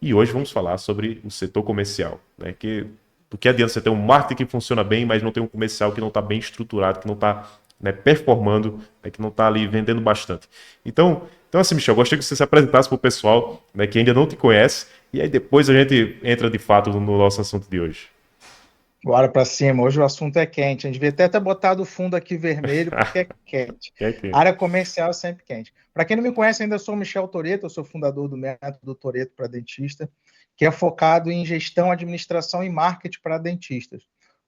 E hoje vamos falar sobre o setor comercial, né? Do que adianta você ter um marketing que funciona bem, mas não tem um comercial que não está bem estruturado, que não está, né, performando, né, que não está ali vendendo bastante. Então assim, Michel, gostaria que você se apresentasse para o pessoal, né, que ainda não te conhece, e aí depois a gente entra de fato no nosso assunto de hoje. Bora para cima. Hoje o assunto é quente. A gente devia até ter botado o fundo aqui vermelho, porque é quente. É que... Área comercial é sempre quente. Para quem não me conhece, ainda sou o Michel Toretto, eu sou fundador do método Toretto para dentista, que é focado em gestão, administração e marketing para dentistas.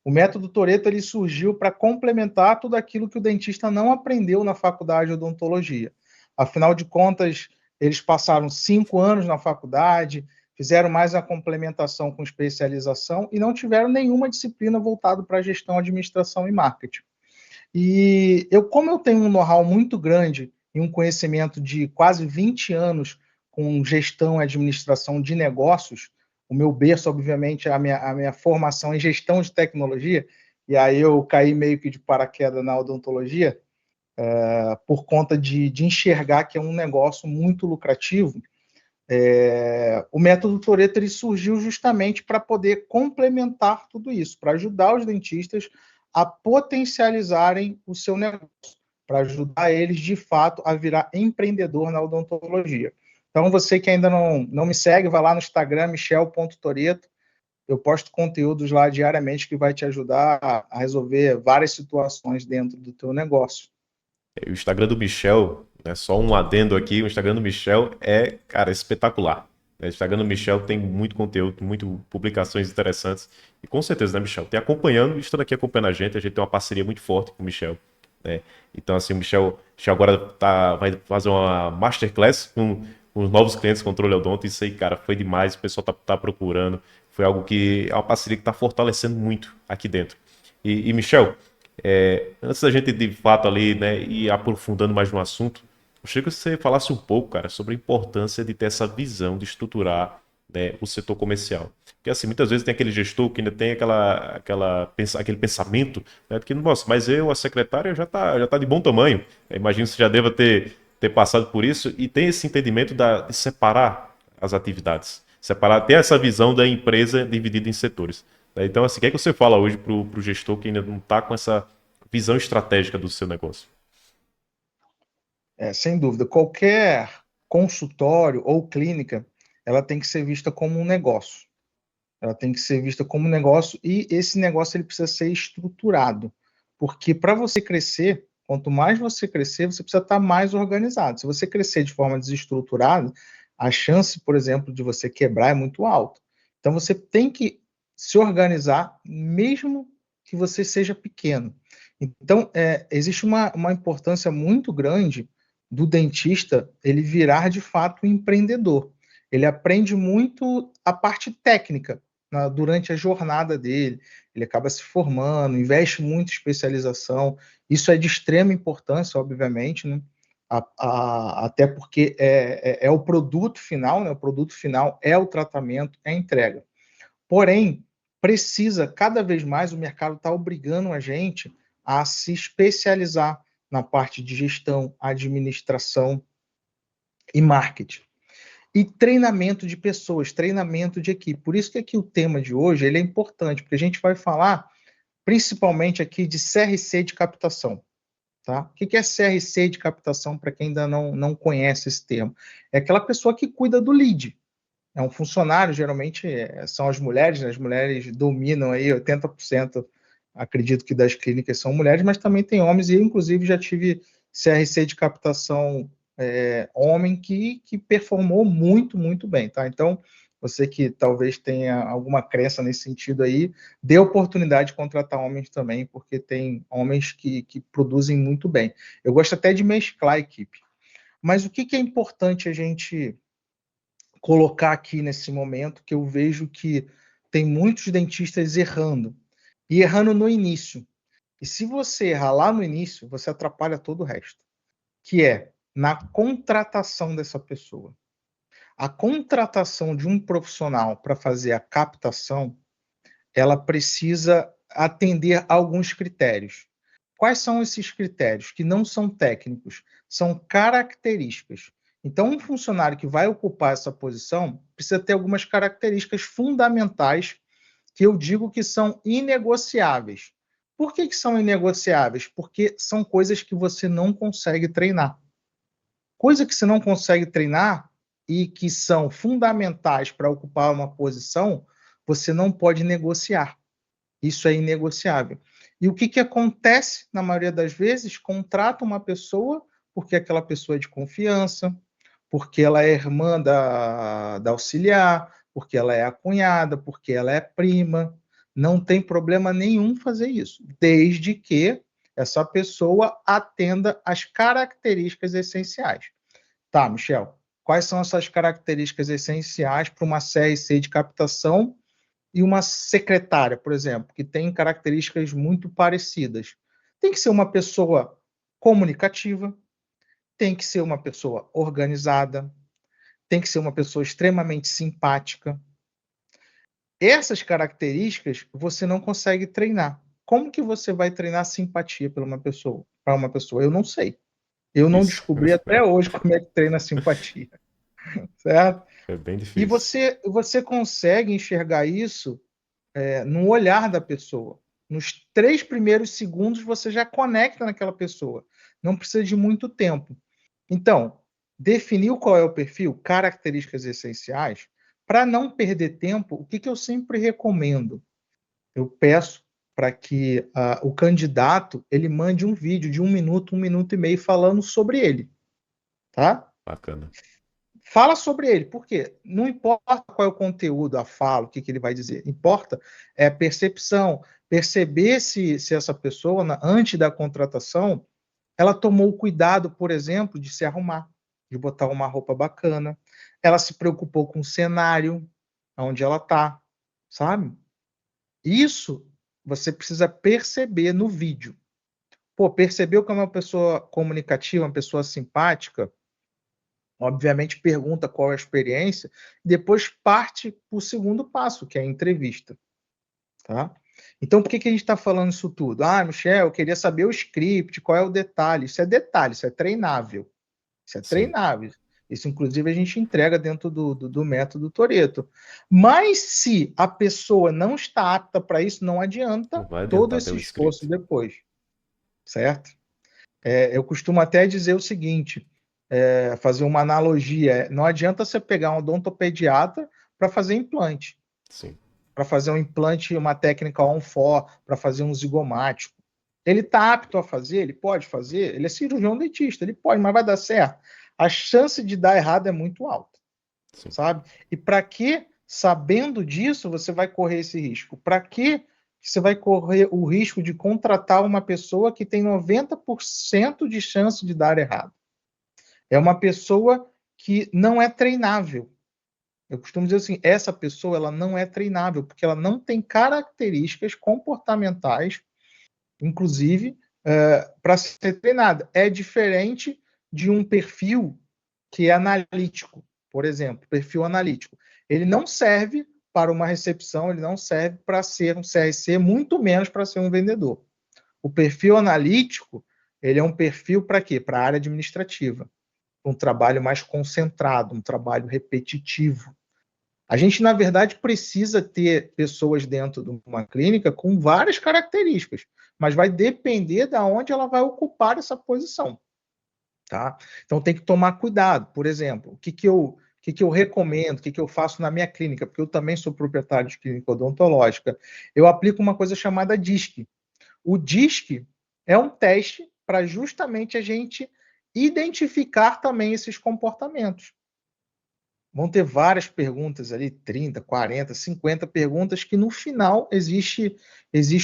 O método Toretto ele surgiu para complementar tudo aquilo que o dentista não aprendeu na faculdade de odontologia. Afinal de contas, eles passaram 5 anos na faculdade, fizeram mais a complementação com especialização e não tiveram nenhuma disciplina voltada para gestão, administração e marketing. E como eu tenho um know-how muito grande e um conhecimento de quase 20 anos com gestão e administração de negócios, o meu berço, obviamente, é a minha formação em gestão de tecnologia, e aí eu caí meio que de paraquedas na odontologia, por conta de enxergar que é um negócio muito lucrativo. O método Toretto ele surgiu justamente para poder complementar tudo isso, para ajudar os dentistas a potencializarem o seu negócio, para ajudar eles, de fato, a virar empreendedor na odontologia. Então, você que ainda não me segue, vai lá no Instagram, michel.toretto. Eu posto conteúdos lá diariamente que vai te ajudar a resolver várias situações dentro do teu negócio. O Instagram do Michel, né, só um adendo aqui, o Instagram do Michel é, cara, espetacular. O Instagram do Michel tem muito conteúdo, muito publicações interessantes. E com certeza, né, Michel? Tem acompanhando, estando aqui acompanhando a gente tem uma parceria muito forte com o Michel. Né? Então, assim, o Michel agora vai fazer uma masterclass com os novos clientes Controle Odonto. Isso aí, cara, foi demais. O pessoal tá procurando. Foi algo que é uma parceria que está fortalecendo muito aqui dentro. E Michel, antes da gente de fato ali, né, ir aprofundando mais no assunto, gostaria que você falasse um pouco, cara, sobre a importância de ter essa visão de estruturar, né, o setor comercial. Porque assim, muitas vezes tem aquele gestor que ainda tem aquele pensamento, né, de que, nossa, mas a secretária já tá de bom tamanho. Imagino que você já deva ter passado por isso e tem esse entendimento de separar as atividades. Separar, ter essa visão da empresa dividida em setores. Então, assim, o que é que você fala hoje para o gestor que ainda não está com essa visão estratégica do seu negócio? Sem dúvida, qualquer consultório ou clínica, ela tem que ser vista como um negócio. Ela tem que ser vista como um negócio e esse negócio ele precisa ser estruturado. Porque para você crescer, quanto mais você crescer, você precisa estar mais organizado. Se você crescer de forma desestruturada, a chance, por exemplo, de você quebrar é muito alta. Então você tem que se organizar, mesmo que você seja pequeno. Então, existe uma importância muito grande do dentista ele virar de fato um empreendedor. Ele aprende muito a parte técnica durante a jornada dele, ele acaba se formando, investe muito em especialização, isso é de extrema importância, obviamente, né? Até porque é o produto final, né? O produto final é o tratamento, é a entrega. Porém, precisa, cada vez mais, o mercado está obrigando a gente a se especializar na parte de gestão, administração e marketing. E treinamento de pessoas, treinamento de equipe. Por isso que aqui o tema de hoje ele é importante, porque a gente vai falar principalmente aqui de CRC de captação. Tá? O que é CRC de captação, para quem ainda não conhece esse termo? É aquela pessoa que cuida do lead. É um funcionário, geralmente são as mulheres, né? As mulheres dominam aí 80%, acredito que das clínicas são mulheres, mas também tem homens, e eu, inclusive, já tive CRC de captação homem que performou muito, muito bem, tá? Então, você que talvez tenha alguma crença nesse sentido aí, dê oportunidade de contratar homens também, porque tem homens que produzem muito bem. Eu gosto até de mesclar a equipe. Mas o que é importante a gente colocar aqui nesse momento, que eu vejo que tem muitos dentistas errando, e errando no início. E se você errar lá no início, você atrapalha todo o resto, que é na contratação dessa pessoa. A contratação de um profissional para fazer a captação, ela precisa atender a alguns critérios. Quais são esses critérios? Que não são técnicos, são características. Então, um funcionário que vai ocupar essa posição precisa ter algumas características fundamentais que eu digo que são inegociáveis. Por que são inegociáveis? Porque são coisas que você não consegue treinar. Coisa que você não consegue treinar e que são fundamentais para ocupar uma posição, você não pode negociar. Isso é inegociável. E o que acontece na maioria das vezes? Contrata uma pessoa porque aquela pessoa é de confiança, porque ela é irmã da auxiliar, porque ela é a cunhada, porque ela é prima. Não tem problema nenhum fazer isso, desde que essa pessoa atenda às características essenciais. Tá, Michel, quais são essas características essenciais para uma CRC de captação e uma secretária, por exemplo, que tem características muito parecidas? Tem que ser uma pessoa comunicativa, tem que ser uma pessoa organizada, tem que ser uma pessoa extremamente simpática. Essas características você não consegue treinar. Como que você vai treinar simpatia para uma pessoa? Para uma pessoa, eu não sei. Eu não Isso. descobri até hoje como é que treina simpatia, certo? É bem E difícil. você consegue enxergar isso no olhar da pessoa. Nos 3 primeiros segundos você já conecta naquela pessoa. Não precisa de muito tempo. Então, definiu qual é o perfil, características essenciais, para não perder tempo, o que eu sempre recomendo? Eu peço para que o candidato ele mande um vídeo de 1 minuto e meio falando sobre ele, tá? Bacana. Fala sobre ele, por quê? Não importa qual é o conteúdo, a fala, o que ele vai dizer. Importa a percepção, perceber se essa pessoa, antes da contratação, ela tomou o cuidado, por exemplo, de se arrumar, de botar uma roupa bacana. Ela se preocupou com o cenário onde ela está, sabe? Isso você precisa perceber no vídeo. Pô, percebeu que é uma pessoa comunicativa, uma pessoa simpática? Obviamente pergunta qual é a experiência, depois parte para o segundo passo, que é a entrevista, tá? Então, por que a gente está falando isso tudo? Ah, Michel, eu queria saber o script, qual é o detalhe. Isso é detalhe, isso é treinável. Isso é Sim. treinável. Isso, inclusive, a gente entrega dentro do método Toretto. Mas se a pessoa não está apta para isso, não Não adianta vai todo adiantar ter esse o esforço script. depois, certo? Eu costumo até dizer o seguinte, fazer uma analogia. Não adianta você pegar um odontopediatra para fazer implante, Sim. para fazer um implante, uma técnica on-for, para fazer um zigomático. Ele está apto a fazer? Ele pode fazer? Ele é cirurgião dentista, ele pode, mas vai dar certo? A chance de dar errado é muito alta, Sim. sabe? E para que, sabendo disso, você vai correr esse risco? Para que você vai correr o risco de contratar uma pessoa que tem 90% de chance de dar errado? É uma pessoa que não é treinável. Eu costumo dizer assim, essa pessoa ela não é treinável, porque ela não tem características comportamentais, inclusive, para ser treinada. É diferente de um perfil que é analítico, por exemplo, perfil analítico. Ele não serve para uma recepção, ele não serve para ser um CRC, muito menos para ser um vendedor. O perfil analítico, ele é um perfil para quê? Para a área administrativa. Um trabalho mais concentrado, um trabalho repetitivo. A gente, na verdade, precisa ter pessoas dentro de uma clínica com várias características, mas vai depender de onde ela vai ocupar essa posição. Tá? Então tem que tomar cuidado. Por exemplo, o que eu recomendo, o que eu faço na minha clínica, porque eu também sou proprietário de clínica odontológica, eu aplico uma coisa chamada DISC. O DISC é um teste para justamente a gente identificar também esses comportamentos. Vão ter várias perguntas ali, 30, 40, 50 perguntas, que no final existe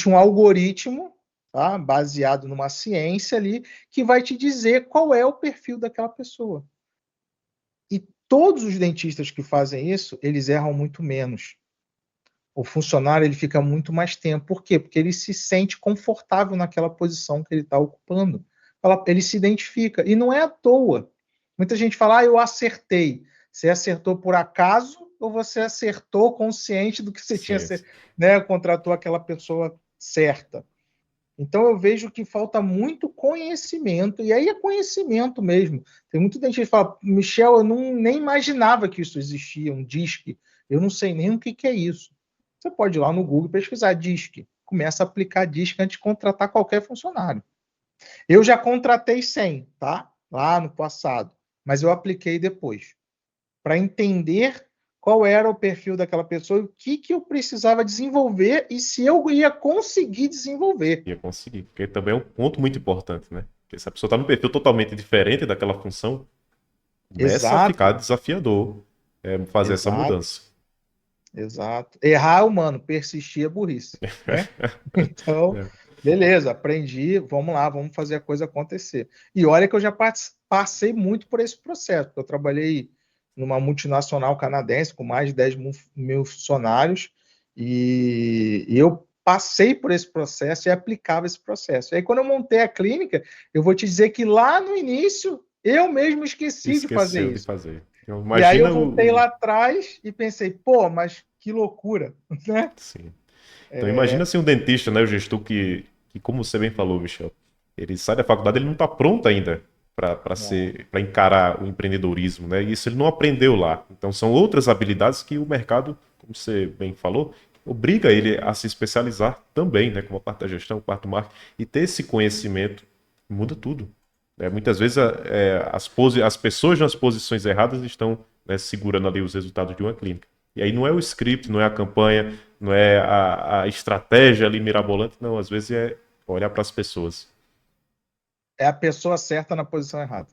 um algoritmo, tá, baseado numa ciência ali, que vai te dizer qual é o perfil daquela pessoa. E todos os dentistas que fazem isso, eles erram muito menos. O funcionário ele fica muito mais tempo. Por quê? Porque ele se sente confortável naquela posição que ele está ocupando. Ele se identifica. E não é à toa. Muita gente fala, eu acertei. Você acertou por acaso ou você acertou consciente do que você tinha, Ciência. né, contratou aquela pessoa certa? Então eu vejo que falta muito conhecimento, e aí é conhecimento mesmo. Tem muito dentista que fala, Michel, eu nem imaginava que isso existia, um DISC. Eu não sei nem o que é isso. Você pode ir lá no Google pesquisar DISC. Começa a aplicar DISC antes de contratar qualquer funcionário. Eu já contratei 100, tá? Lá no passado, mas eu apliquei depois, para entender qual era o perfil daquela pessoa e o que eu precisava desenvolver e se eu ia conseguir desenvolver. Ia conseguir, porque também é um ponto muito importante, né? Porque se a pessoa está num perfil totalmente diferente daquela função, começa a ficar Exato, desafiador fazer essa exato, mudança. exato. Errar é humano, persistir é burrice, né? Então, É, beleza, aprendi, vamos lá, vamos fazer a coisa acontecer. E olha que eu já passei muito por esse processo, porque eu trabalhei numa multinacional canadense com mais de 10 mil funcionários e eu passei por esse processo e aplicava esse processo. E aí, quando eu montei a clínica, eu vou te dizer que lá no início eu mesmo esqueci de fazer esqueceu de isso. fazer. Então, E aí eu imagina voltei lá atrás e pensei, pô, mas que loucura, né? Sim. Então imagina assim um dentista, né, o gestor que, como você bem falou, Michel, ele sai da faculdade, ele não está pronto ainda Não. para encarar o empreendedorismo, né? Isso ele não aprendeu lá. Então são outras habilidades que o mercado, como você bem falou, obriga ele a se especializar também, né, como a parte da gestão, parte do marketing, e ter esse conhecimento muda tudo. Muitas vezes as pessoas nas posições erradas estão, né, segurando ali os resultados de uma clínica. E aí não é o script, não é a campanha, não é a estratégia ali mirabolante, não. Às vezes é olhar para as pessoas. É a pessoa certa na posição errada.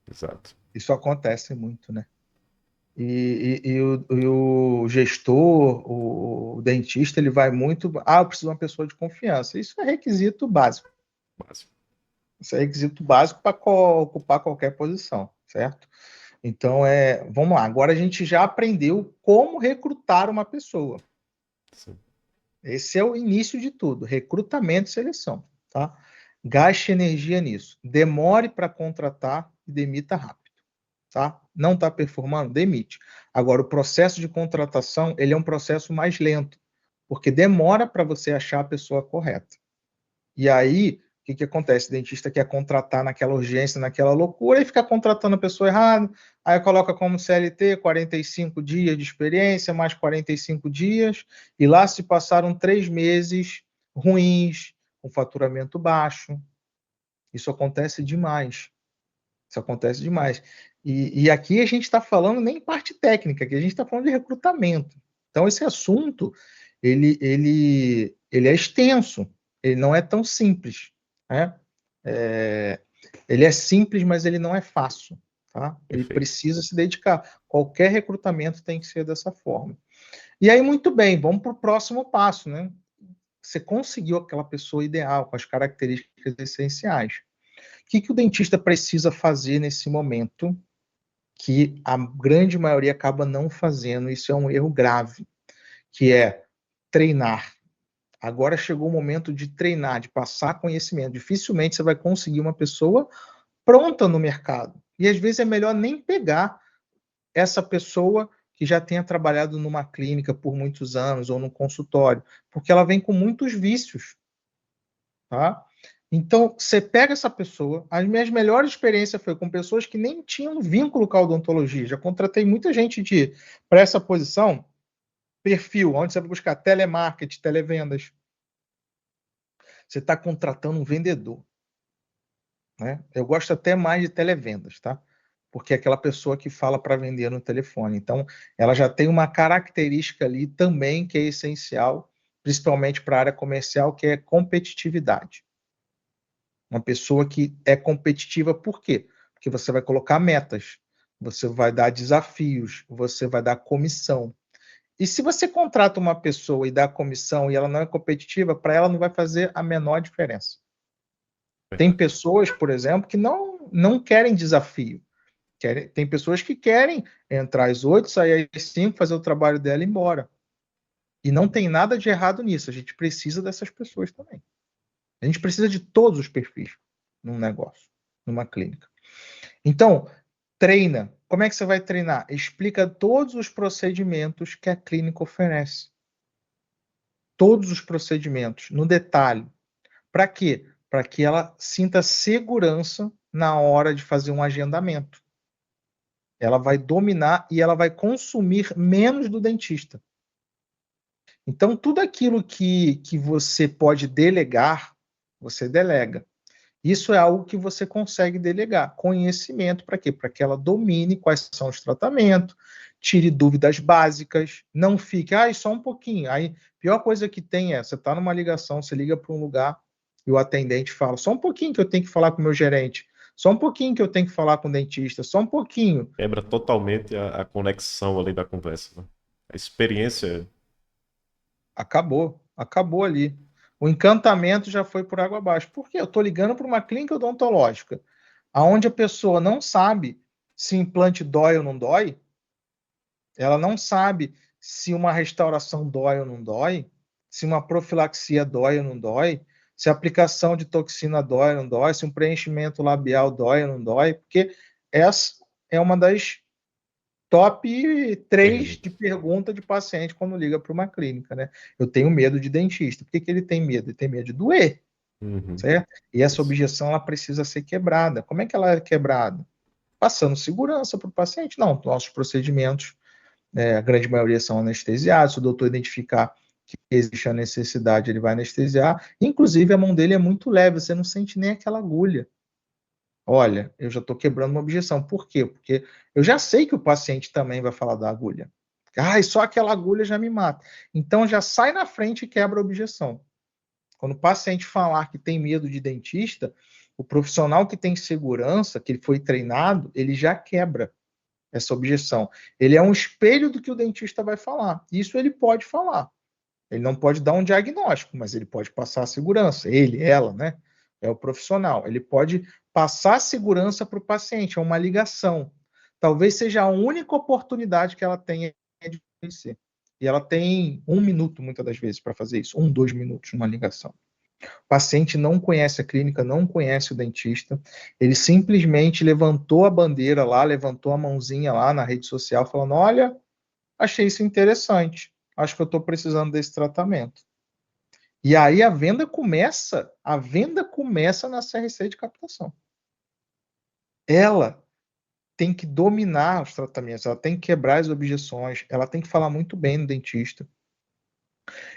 Exato. Isso acontece muito, né? E o gestor, o dentista, ele vai muito. Ah, eu preciso de uma pessoa de confiança. Isso é requisito básico. Básico. Isso é requisito básico para ocupar qualquer posição, certo? Então, vamos lá. Agora a gente já aprendeu como recrutar uma pessoa. Sim. Esse é o início de tudo, recrutamento e seleção, tá? Gaste energia nisso. Demore para contratar e demita rápido, tá? Não está performando? Demite. Agora, o processo de contratação, ele é um processo mais lento, porque demora para você achar a pessoa correta. E aí, o que acontece? O dentista quer contratar naquela urgência, naquela loucura, e fica contratando a pessoa errada, aí coloca como CLT 45 dias de experiência, mais 45 dias, e lá se passaram 3 meses ruins, com faturamento baixo. Isso acontece demais. Isso acontece demais. E aqui a gente está falando nem parte técnica, aqui a gente está falando de recrutamento. Então, esse assunto, ele é extenso, ele não é tão simples, né? É, ele é simples, mas ele não é fácil, tá? Ele Perfeito. precisa se dedicar. Qualquer recrutamento tem que ser dessa forma. E aí, muito bem, vamos para o próximo passo, né? Você conseguiu aquela pessoa ideal, com as características essenciais. O que o dentista precisa fazer nesse momento que a grande maioria acaba não fazendo? Isso é um erro grave, que é treinar. Agora chegou o momento de treinar, de passar conhecimento. Dificilmente você vai conseguir uma pessoa pronta no mercado. E às vezes é melhor nem pegar essa pessoa que já tenha trabalhado numa clínica por muitos anos ou num consultório, porque ela vem com muitos vícios, tá? Então, você pega essa pessoa, as minhas melhores experiências foi com pessoas que nem tinham vínculo com a odontologia. Já contratei muita gente para essa posição, perfil, onde você vai buscar telemarketing, televendas. Você está contratando um vendedor, né? Eu gosto até mais de televendas, tá? Porque é aquela pessoa que fala para vender no telefone. Então, ela já tem uma característica ali também que é essencial, principalmente para a área comercial, que é competitividade. Uma pessoa que é competitiva, por quê? Porque você vai colocar metas, você vai dar desafios, você vai dar comissão. E se você contrata uma pessoa e dá comissão e ela não é competitiva, para ela não vai fazer a menor diferença. Tem Verdade. pessoas, por exemplo, que não querem desafio. Tem pessoas que querem entrar às 8, sair às 5, fazer o trabalho dela e ir embora. E não tem nada de errado nisso. A gente precisa dessas pessoas também. A gente precisa de todos os perfis num negócio, numa clínica. Então, treina. Como é que você vai treinar? Explica todos os procedimentos que a clínica oferece. Todos os procedimentos, no detalhe, Para quê? Para que ela sinta segurança na hora de fazer um agendamento. Ela vai dominar e ela vai consumir menos do dentista. Então, tudo aquilo que você pode delegar, você delega. Isso é algo que você consegue delegar. Conhecimento para quê? Para que ela domine quais são os tratamentos, tire dúvidas básicas, não fique, só um pouquinho. Aí, pior coisa que tem é, você está numa ligação, você liga para um lugar e o atendente fala, só um pouquinho que eu tenho que falar com o meu gerente, só um pouquinho que eu tenho que falar com o dentista, só um pouquinho. Quebra totalmente a conexão ali da conversa, né? A experiência. Acabou ali. O encantamento já foi por água abaixo. Por quê? Eu estou ligando para uma clínica odontológica, aonde a pessoa não sabe se implante dói ou não dói, ela não sabe se uma restauração dói ou não dói, se uma profilaxia dói ou não dói, se a aplicação de toxina dói ou não dói, se um preenchimento labial dói ou não dói, porque essa é uma das top 3 de pergunta de paciente quando liga para uma clínica, né? Eu tenho medo de dentista. Por que ele tem medo? Ele tem medo de doer, Uhum. certo? E essa Isso. objeção ela precisa ser quebrada. Como é que ela é quebrada? Passando segurança para o paciente. Não, nossos procedimentos, a grande maioria são anestesiados. Se o doutor identificar que existe a necessidade, ele vai anestesiar. Inclusive, a mão dele é muito leve, você não sente nem aquela agulha. Olha, eu já estou quebrando uma objeção. Por quê? Porque eu já sei que o paciente também vai falar da agulha. Só aquela agulha já me mata. Então já sai na frente e quebra a objeção. Quando o paciente falar que tem medo de dentista, o profissional que tem segurança, que ele foi treinado, ele já quebra essa objeção. Ele é um espelho do que o dentista vai falar. Isso ele pode falar. Ele não pode dar um diagnóstico, mas ele pode passar a segurança. Ele, ela, né? É o profissional. Ele pode passar a segurança para o paciente, é uma ligação. Talvez seja a única oportunidade que ela tenha de conhecer. E ela tem 1 minuto, muitas das vezes, para fazer isso. 2 minutos numa ligação. O paciente não conhece a clínica, não conhece o dentista. Ele simplesmente levantou a bandeira lá, levantou a mãozinha lá na rede social, falando: olha, achei isso interessante. Acho que eu estou precisando desse tratamento. E aí a venda começa na CRC de captação. Ela tem que dominar os tratamentos, ela tem que quebrar as objeções, ela tem que falar muito bem no dentista.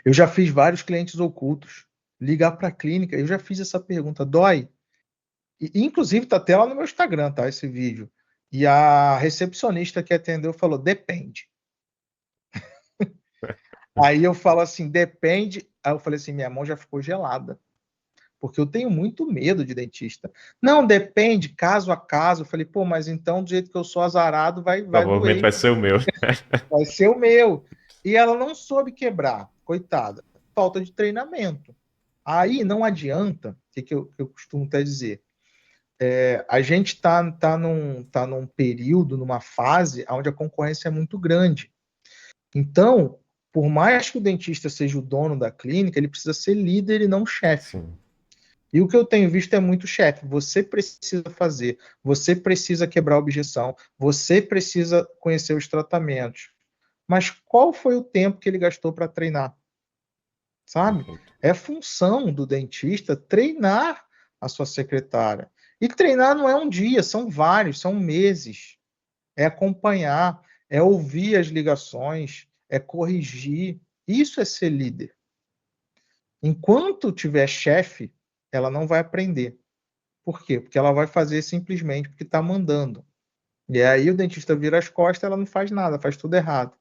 Eu já fiz vários clientes ocultos. Ligar para a clínica, eu já fiz essa pergunta: dói? E, inclusive, está até lá no meu Instagram, tá? Esse vídeo. E a recepcionista que atendeu falou: depende. Aí eu falo assim: depende. Aí eu falei assim: minha mão já ficou gelada. Porque eu tenho muito medo de dentista. Não, depende, caso a caso. Eu falei, pô, mas então, do jeito que eu sou azarado, vai Provavelmente doer, vai ser o meu. vai ser o meu. E ela não soube quebrar, coitada. Falta de treinamento. Aí não adianta, o que eu costumo até dizer, a gente tá num período, numa fase onde a concorrência é muito grande. Então, por mais que o dentista seja o dono da clínica, ele precisa ser líder e não chefe. Sim. E o que eu tenho visto é muito chefe. Você precisa fazer, você precisa quebrar a objeção, você precisa conhecer os tratamentos. Mas qual foi o tempo que ele gastou para treinar? Sabe? Perfeito. É função do dentista treinar a sua secretária. E treinar não é um dia, são vários, são meses. É acompanhar, é ouvir as ligações, é corrigir. Isso é ser líder. Enquanto tiver chefe, ela não vai aprender. Por quê? Porque ela vai fazer simplesmente porque está mandando. E aí o dentista vira as costas, ela não faz nada, faz tudo errado.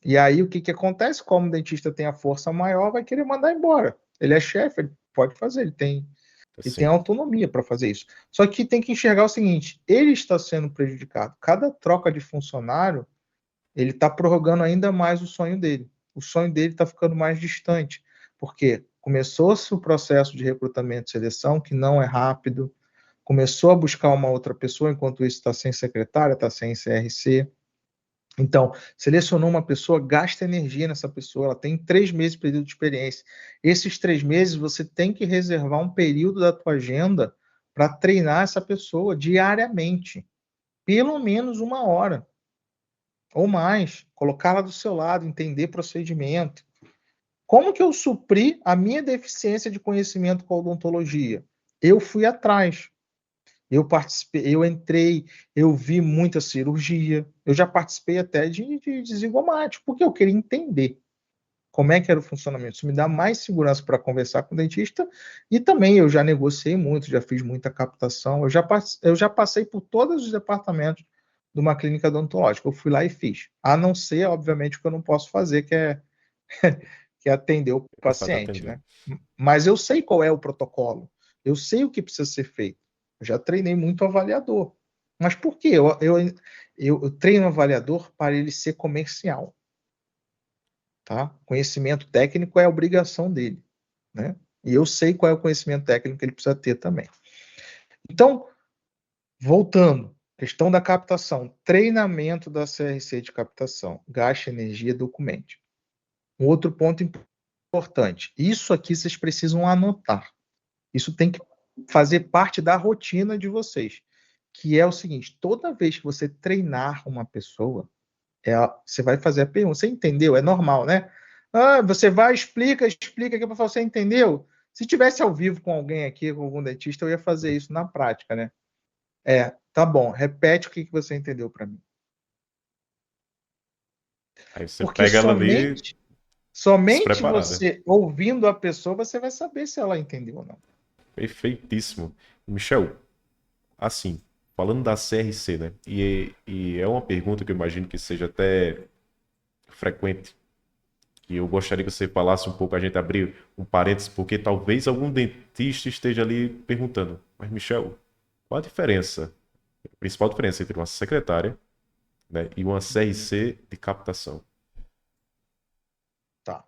E aí o que acontece? Como o dentista tem a força maior, vai querer mandar embora. Ele é chefe, ele pode fazer, ele tem Sim. autonomia para fazer isso. Só que tem que enxergar o seguinte: ele está sendo prejudicado. Cada troca de funcionário, ele está prorrogando ainda mais o sonho dele. O sonho dele está ficando mais distante. Porque começou-se o processo de recrutamento e seleção, que não é rápido, começou a buscar uma outra pessoa, enquanto isso está sem secretária, está sem CRC. Então, selecionou uma pessoa, gasta energia nessa pessoa, ela tem 3 meses de período de experiência. Esses 3 meses você tem que reservar um período da tua agenda para treinar essa pessoa diariamente, pelo menos 1 hora ou mais, colocá-la do seu lado, entender procedimento, Como que eu supri a minha deficiência de conhecimento com a odontologia? Eu fui atrás. Eu participei, eu entrei, eu vi muita cirurgia, eu já participei até de zigomático, porque eu queria entender como é que era o funcionamento. Isso me dá mais segurança para conversar com o dentista, e também eu já negociei muito, já fiz muita captação, eu já passei por todos os departamentos de uma clínica odontológica, eu fui lá e fiz. A não ser, obviamente, o que eu não posso fazer, que é atender o É o fato de paciente, atender. né? Mas eu sei qual é o protocolo, eu sei o que precisa ser feito. Eu já treinei muito avaliador. Mas por quê? Eu treino avaliador para ele ser comercial. Tá? Conhecimento técnico é a obrigação dele. Né? E eu sei qual é o conhecimento técnico que ele precisa ter também. Então, voltando, questão da captação, treinamento da CRC de captação, gaste energia, documente. Um outro ponto importante, isso aqui vocês precisam anotar. Isso tem que fazer parte da rotina de vocês, que é o seguinte: toda vez que você treinar uma pessoa, você vai fazer a pergunta, você entendeu? É normal, né? Ah, você vai, explica aqui para falar, você entendeu? Se tivesse ao vivo com alguém aqui, com algum dentista, eu ia fazer isso na prática, né? Tá bom, repete o que você entendeu para mim. Aí você Porque pega ela ali somente despreparada. você ouvindo a pessoa, você vai saber se ela entendeu ou não. Perfeitíssimo. Michel, assim, falando da CRC, né? E é uma pergunta que eu imagino que seja até frequente. E eu gostaria que você falasse um pouco, a gente abrir um parênteses, porque talvez algum dentista esteja ali perguntando: mas Michel, qual a diferença, a principal diferença entre uma secretária, né, e uma CRC de captação? Tá.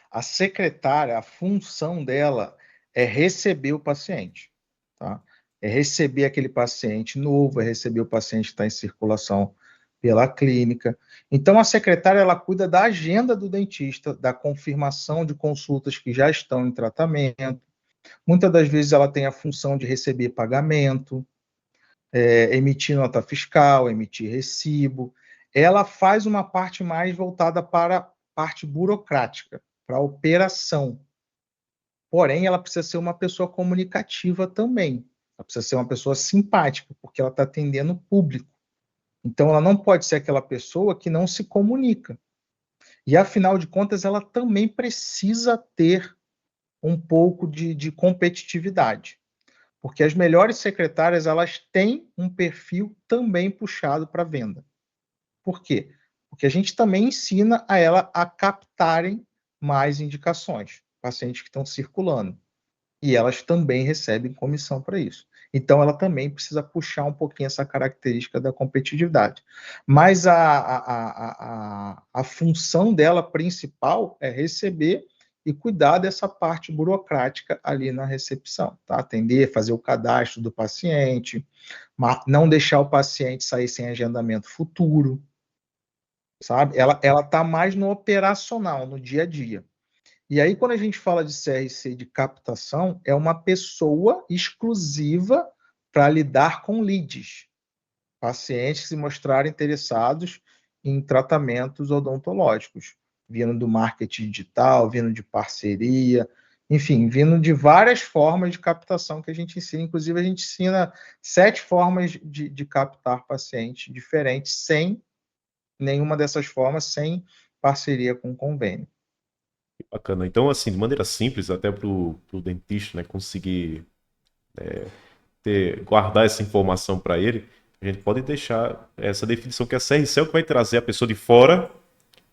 A secretária, a função dela é receber o paciente, tá? É receber aquele paciente novo, é receber o paciente que está em circulação pela clínica. Então, a secretária, ela cuida da agenda do dentista, da confirmação de consultas que já estão em tratamento. Muitas das vezes ela tem a função de receber pagamento, emitir nota fiscal, emitir recibo. Ela faz uma parte mais voltada para a parte burocrática, para a operação. Porém, ela precisa ser uma pessoa comunicativa também. Ela precisa ser uma pessoa simpática, porque ela está atendendo o público. Então, ela não pode ser aquela pessoa que não se comunica. E, afinal de contas, ela também precisa ter um pouco de competitividade. Porque as melhores secretárias, elas têm um perfil também puxado para venda. Por quê? Porque a gente também ensina a ela a captarem mais indicações, pacientes que estão circulando. E elas também recebem comissão para isso. Então, ela também precisa puxar um pouquinho essa característica da competitividade. Mas a função dela principal é receber e cuidar dessa parte burocrática ali na recepção, tá? Atender, fazer o cadastro do paciente, não deixar o paciente sair sem agendamento futuro, sabe? Ela está mais no operacional, no dia a dia. E aí, quando a gente fala de CRC de captação, é uma pessoa exclusiva para lidar com leads, pacientes que se mostrarem interessados em tratamentos odontológicos, vindo do marketing digital, vindo de parceria, enfim, vindo de várias formas de captação que a gente ensina. Inclusive, a gente ensina 7 formas de captar pacientes diferentes, sem nenhuma dessas formas, sem parceria com convênio. Bacana. Então, assim, de maneira simples, até para o dentista, né, conseguir guardar essa informação para ele, a gente pode deixar essa definição que a CRC é o que vai trazer a pessoa de fora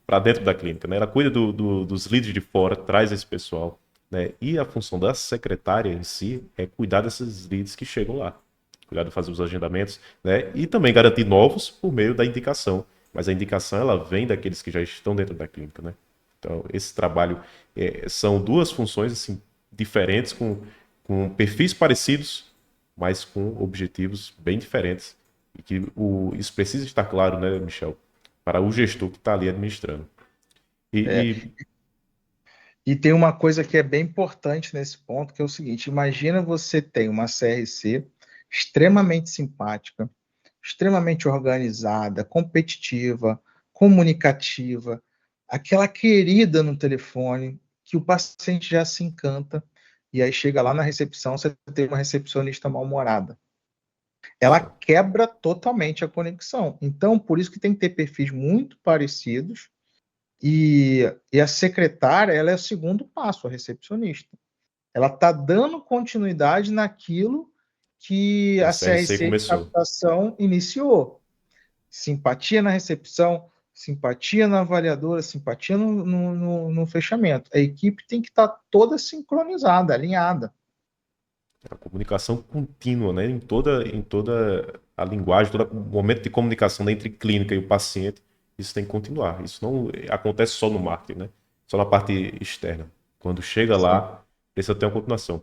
para dentro da clínica, né? Ela cuida dos leads de fora, traz esse pessoal, né? E a função da secretária em si é cuidar desses leads que chegam lá, cuidar de fazer os agendamentos, né? E também garantir novos por meio da indicação. Mas a indicação ela vem daqueles que já estão dentro da clínica, né? Então esse trabalho são duas funções assim diferentes com perfis parecidos, mas com objetivos bem diferentes e que isso precisa estar claro, né, Michel, para o gestor que está ali administrando. E, É, e E tem uma coisa que é bem importante nesse ponto, que é o seguinte: imagina você tem uma CRC extremamente simpática, extremamente organizada, competitiva, comunicativa, aquela querida no telefone. que o paciente já se encanta, e aí chega lá na recepção, você tem uma recepcionista mal-humorada. Ela quebra totalmente a conexão. Então, por isso que tem que ter perfis muito parecidos, e a secretária, ela é o segundo passo, a recepcionista. Ela está dando continuidade naquilo que A a CRC CRC de começou. captação iniciou. Simpatia na recepção, simpatia na avaliadora, simpatia no fechamento. A equipe tem que estar toda sincronizada, alinhada. A comunicação contínua, né? Em toda a linguagem, todo o momento de comunicação entre clínica e o paciente, isso tem que continuar. Isso não acontece só no marketing, né? Só na parte externa. Quando chega Sim, lá, precisa ter uma continuação.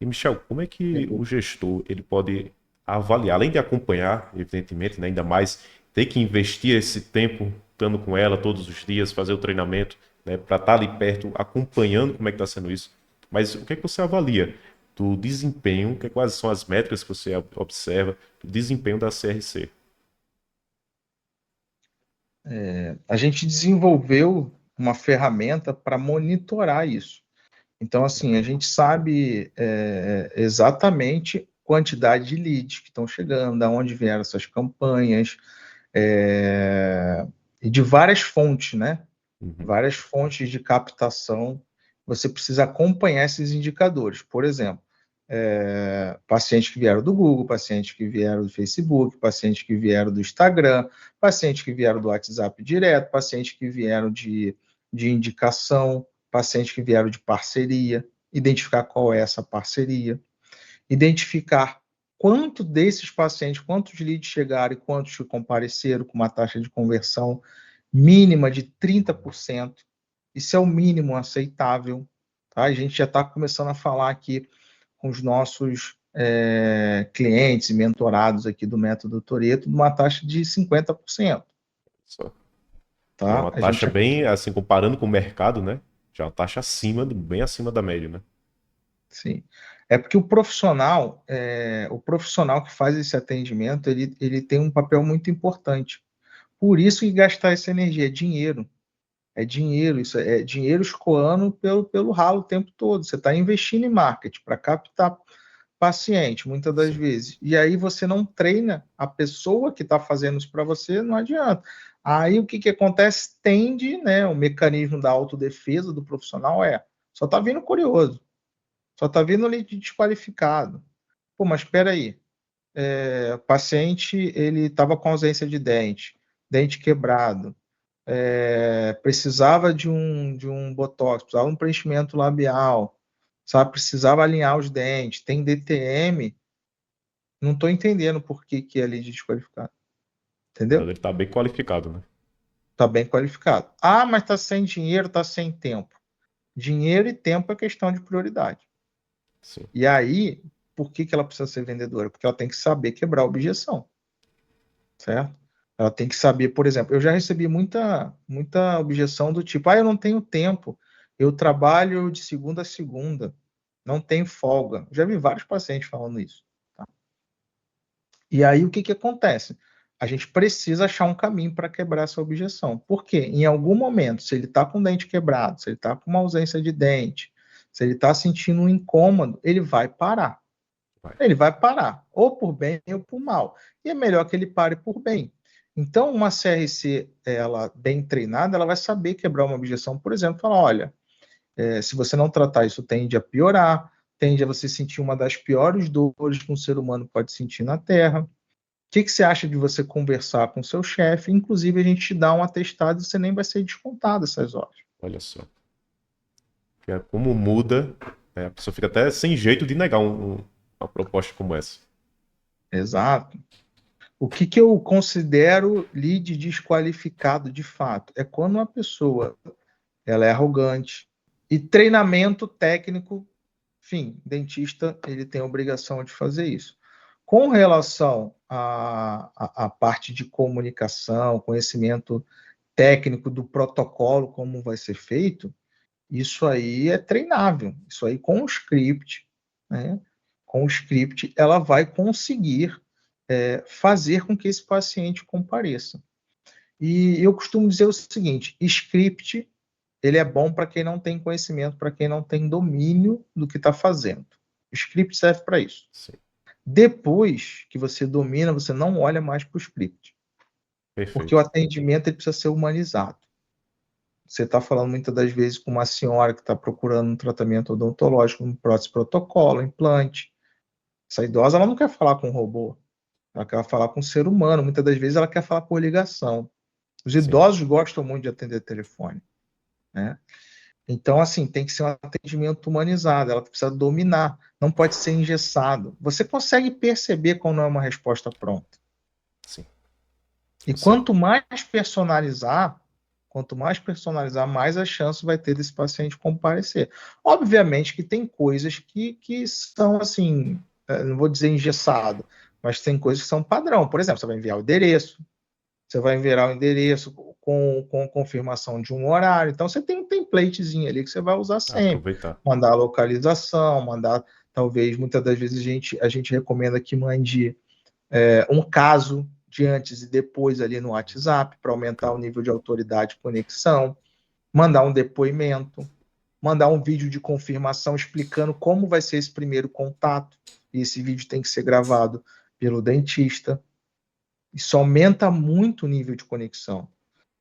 E, Michel, como é sem que o dúvida. gestor ele pode avaliar, além de acompanhar, evidentemente, né? Ainda mais ter que investir esse tempo estando com ela todos os dias, fazer o treinamento, né? Para estar ali perto, acompanhando como é que está sendo isso. Mas o que é que você avalia do desempenho, quais são as métricas que você observa do desempenho da CRC? A gente desenvolveu uma ferramenta para monitorar isso. Então, assim, a gente sabe exatamente quantidade de leads que estão chegando, da onde vieram essas campanhas, e de várias fontes, né? Uhum. Várias fontes de captação. Você precisa acompanhar esses indicadores. Por exemplo, pacientes que vieram do Google, pacientes que vieram do Facebook, pacientes que vieram do Instagram, pacientes que vieram do WhatsApp direto, pacientes que vieram de indicação, pacientes que vieram de parceria, identificar qual é essa parceria, identificar quanto desses pacientes, quantos leads chegaram e quantos compareceram com uma taxa de conversão mínima de 30%. Isso é o mínimo aceitável. Tá? A gente já está começando a falar aqui com os nossos clientes e mentorados aqui do método Toretto, de uma taxa de 50%. Só. É Tá? uma A taxa gente bem, assim, comparando com o mercado, né? Já é uma taxa acima, bem acima da média, né? sim. É porque o profissional que faz esse atendimento, ele tem um papel muito importante. Por isso que gastar essa energia é dinheiro. É dinheiro, isso é dinheiro escoando pelo ralo o tempo todo. Você está investindo em marketing para captar paciente, muitas das Sim. vezes. E aí você não treina a pessoa que está fazendo isso para você, não adianta. Aí o que, que acontece? Tende, né? O mecanismo da autodefesa do profissional só está vindo curioso, só está vindo lead desqualificado. Pô, mas espera aí, o paciente ele estava com ausência de dente quebrado, precisava de um botox, precisava de um preenchimento labial, sabe? Precisava alinhar os dentes, tem DTM, não estou entendendo por que é lead desqualificado, Mas entendeu? ele está bem qualificado, né? Está bem qualificado. Ah, mas está sem dinheiro, está sem tempo. Dinheiro e tempo é questão de prioridade. Sim. E aí, por que ela precisa ser vendedora? Porque ela tem que saber quebrar a objeção, certo? Ela tem que saber, por exemplo, eu já recebi muita objeção do tipo, eu não tenho tempo, eu trabalho de segunda a segunda, não tenho folga. Já vi vários pacientes falando isso. Tá? E aí o que acontece? A gente precisa achar um caminho para quebrar essa objeção. Por quê? Em algum momento, se ele está com o dente quebrado, se ele está com uma ausência de dente, se ele está sentindo um incômodo, ele vai parar. Vai. Ele vai parar, ou por bem ou por mal. E é melhor que ele pare por bem. Então, uma CRC, ela bem treinada, ela vai saber quebrar uma objeção, por exemplo, falar, olha, se você não tratar isso, tende a piorar, tende a você sentir uma das piores dores que um ser humano pode sentir na Terra. O que você acha de você conversar com o seu chefe? Inclusive, a gente te dá um atestado e você nem vai ser descontado essas horas. Olha só. Como muda, né? A pessoa fica até sem jeito de negar uma proposta como essa. Exato. O que eu considero lead desqualificado de fato? É quando uma pessoa ela é arrogante. E treinamento técnico, enfim, dentista ele tem a obrigação de fazer isso. Com relação à parte de comunicação, conhecimento técnico do protocolo, como vai ser feito, isso aí é treinável. Isso aí com o script, né? Com o script, ela vai conseguir fazer com que esse paciente compareça. E eu costumo dizer o seguinte: script ele é bom para quem não tem conhecimento, para quem não tem domínio do que está fazendo. O script serve para isso. Sim. Depois que você domina, você não olha mais para o script, porque o Perfeito. atendimento ele precisa ser humanizado. Você está falando muitas das vezes com uma senhora que está procurando um tratamento odontológico, um prótese protocolo, implante. Essa idosa ela não quer falar com um robô, ela quer falar com um ser humano. Muitas das vezes ela quer falar por ligação. Os Sim. idosos gostam muito de atender telefone, né? Então, assim, tem que ser um atendimento humanizado, ela precisa dominar, não pode ser engessado. Você consegue perceber quando é uma resposta pronta. Sim. E Sim. quanto mais personalizar, mais a chance vai ter desse paciente comparecer. Obviamente que tem coisas que são assim, não vou dizer engessado, mas tem coisas que são padrão. Por exemplo, você vai enviar o endereço, você vai enviar o endereço com confirmação de um horário. Então, você tem um templatezinho ali que você vai usar sempre. Aproveitar. Mandar a localização, mandar, talvez, muitas das vezes a gente recomenda que mande um caso de antes e depois ali no WhatsApp, para aumentar o Bacana. nível de autoridade e conexão, mandar um depoimento, mandar um vídeo de confirmação explicando como vai ser esse primeiro contato. E esse vídeo tem que ser gravado pelo dentista. Isso aumenta muito o nível de conexão.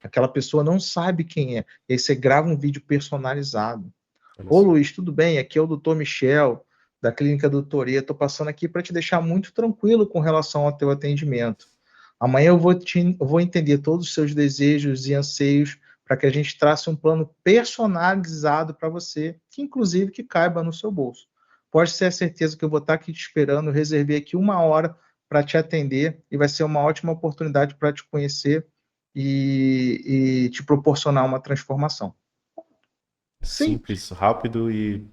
Aquela pessoa não sabe quem é. E aí você grava um vídeo personalizado. Olha Ô só. Luiz, tudo bem? Aqui é o Dr. Michel, da Clínica do Toria. Estou passando aqui para te deixar muito tranquilo com relação ao teu atendimento. Amanhã eu vou entender todos os seus desejos e anseios para que a gente trace um plano personalizado para você, que inclusive que caiba no seu bolso. Pode ter a certeza que eu vou estar aqui te esperando, eu reservei aqui 1 hora para te atender e vai ser uma ótima oportunidade para te conhecer e te proporcionar uma transformação. Simples. Simples, rápido e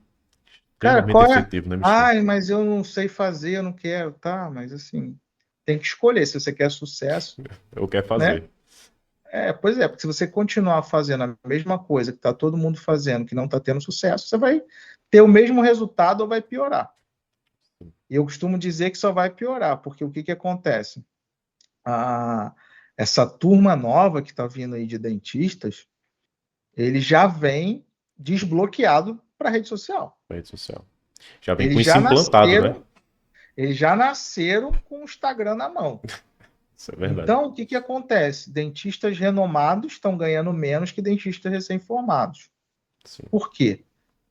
Cara, extremamente qual é? efetivo, né, Michel? Ai, mas eu não sei fazer, eu não quero. Tá, mas assim, tem que escolher se você quer sucesso, Eu quero né? fazer. Pois é, porque se você continuar fazendo a mesma coisa que está todo mundo fazendo, que não está tendo sucesso, você vai ter o mesmo resultado ou vai piorar. E eu costumo dizer que só vai piorar, porque o que que acontece? Ah, essa turma nova que está vindo aí de dentistas, ele já vem desbloqueado para a rede social. Rede social. Já vem com Eles isso já implantado, né? nasceram, eles já nasceram com o Instagram na mão. Isso é verdade. Então, o que que acontece? Dentistas renomados estão ganhando menos que dentistas recém-formados. Sim. Por quê?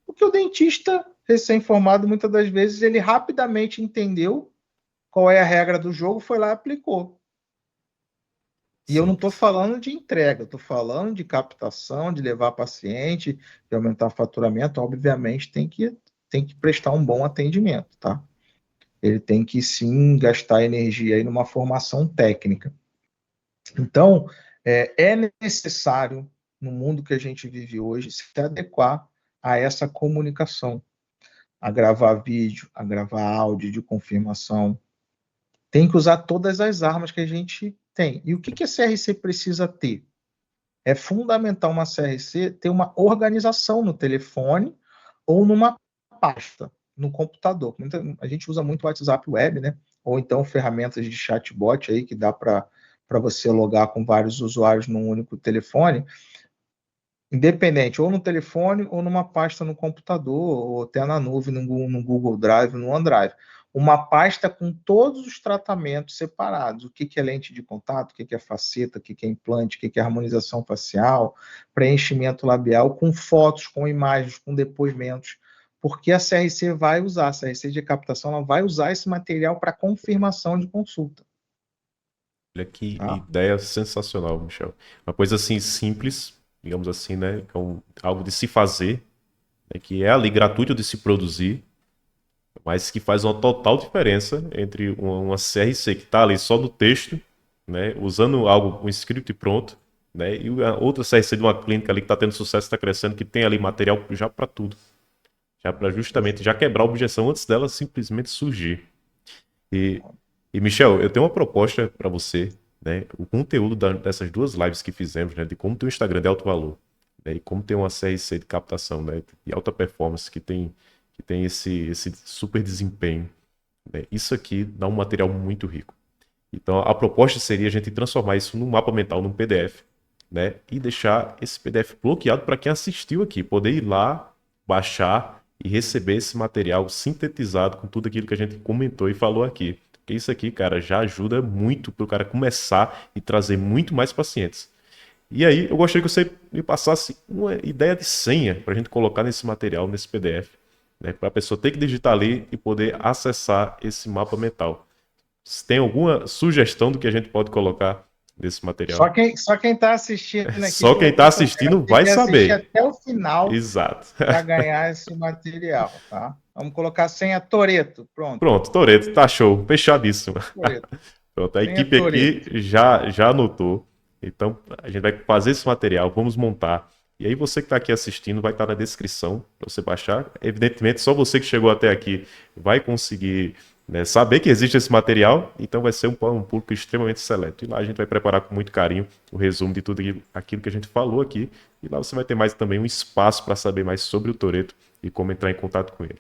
Porque o dentista recém-formado, muitas das vezes, ele rapidamente entendeu qual é a regra do jogo, foi lá e aplicou. E eu não estou Simples. falando de entrega, eu estou falando de captação, de levar paciente, de aumentar faturamento. Obviamente, tem que prestar um bom atendimento, tá? Ele tem que sim gastar energia aí numa formação técnica. Então, é necessário, no mundo que a gente vive hoje, se adequar a essa comunicação, a gravar vídeo, a gravar áudio de confirmação. Tem que usar todas as armas que a gente tem. E o que a CRC precisa ter? É fundamental uma CRC ter uma organização no telefone ou numa pasta no computador. A gente usa muito o WhatsApp Web, né? Ou então ferramentas de chatbot aí que dá para você logar com vários usuários num único telefone, independente, ou no telefone ou numa pasta no computador, ou até na nuvem, no Google Drive, no OneDrive. Uma pasta com todos os tratamentos separados. O que é lente de contato, o que é faceta, o que é implante, o que é harmonização facial, preenchimento labial, com fotos, com imagens, com depoimentos. Porque a CRC vai usar, a CRC de captação, ela vai usar esse material para confirmação de consulta. Olha que Tá? ideia sensacional, Michel. Uma coisa assim simples, digamos assim, né? Que é algo de se fazer, né, que é ali gratuito de se produzir, mas que faz uma total diferença entre uma CRC que está ali só no texto, né? Usando algo, um script pronto, né? E a outra CRC de uma clínica ali que está tendo sucesso, está crescendo, que tem ali material já para tudo. Já para justamente já quebrar a objeção antes dela simplesmente surgir. E, e Michel, eu tenho uma proposta para você, né? O conteúdo dessas duas lives que fizemos, né? De como ter um Instagram de alto valor, né? E como ter uma CRC de captação, né? De alta performance que tem esse super desempenho, né? Isso aqui dá um material muito rico. Então, a proposta seria a gente transformar isso num mapa mental, num PDF, né? E deixar esse PDF bloqueado para quem assistiu aqui, poder ir lá, baixar e receber esse material sintetizado com tudo aquilo que a gente comentou e falou aqui. Porque isso aqui, cara, já ajuda muito para o cara começar e trazer muito mais pacientes. E aí, eu gostaria que você me passasse uma ideia de senha para a gente colocar nesse material, nesse PDF, né? Para a pessoa ter que digitar ali e poder acessar esse mapa mental. Se tem alguma sugestão do que a gente pode colocar nesse material? Só quem está assistindo aqui Só que quem vai está ter coragem. Vai assistindo ter vai que assistir saber. até o final Exato. para ganhar esse material, tá? Vamos colocar senha Toreto. Pronto, Pronto, Toreto, tá show, fechadíssimo. Toreto. Pronto, a Senha equipe aqui Toreto. já anotou. Então, a gente vai fazer esse material, vamos montar. E aí, você que está aqui assistindo, vai estar na descrição para você baixar. Evidentemente, só você que chegou até aqui vai conseguir, né, saber que existe esse material. Então, vai ser um público extremamente seleto. E lá a gente vai preparar com muito carinho o resumo de tudo aquilo que a gente falou aqui. E lá você vai ter mais também um espaço para saber mais sobre o Toreto e como entrar em contato com ele.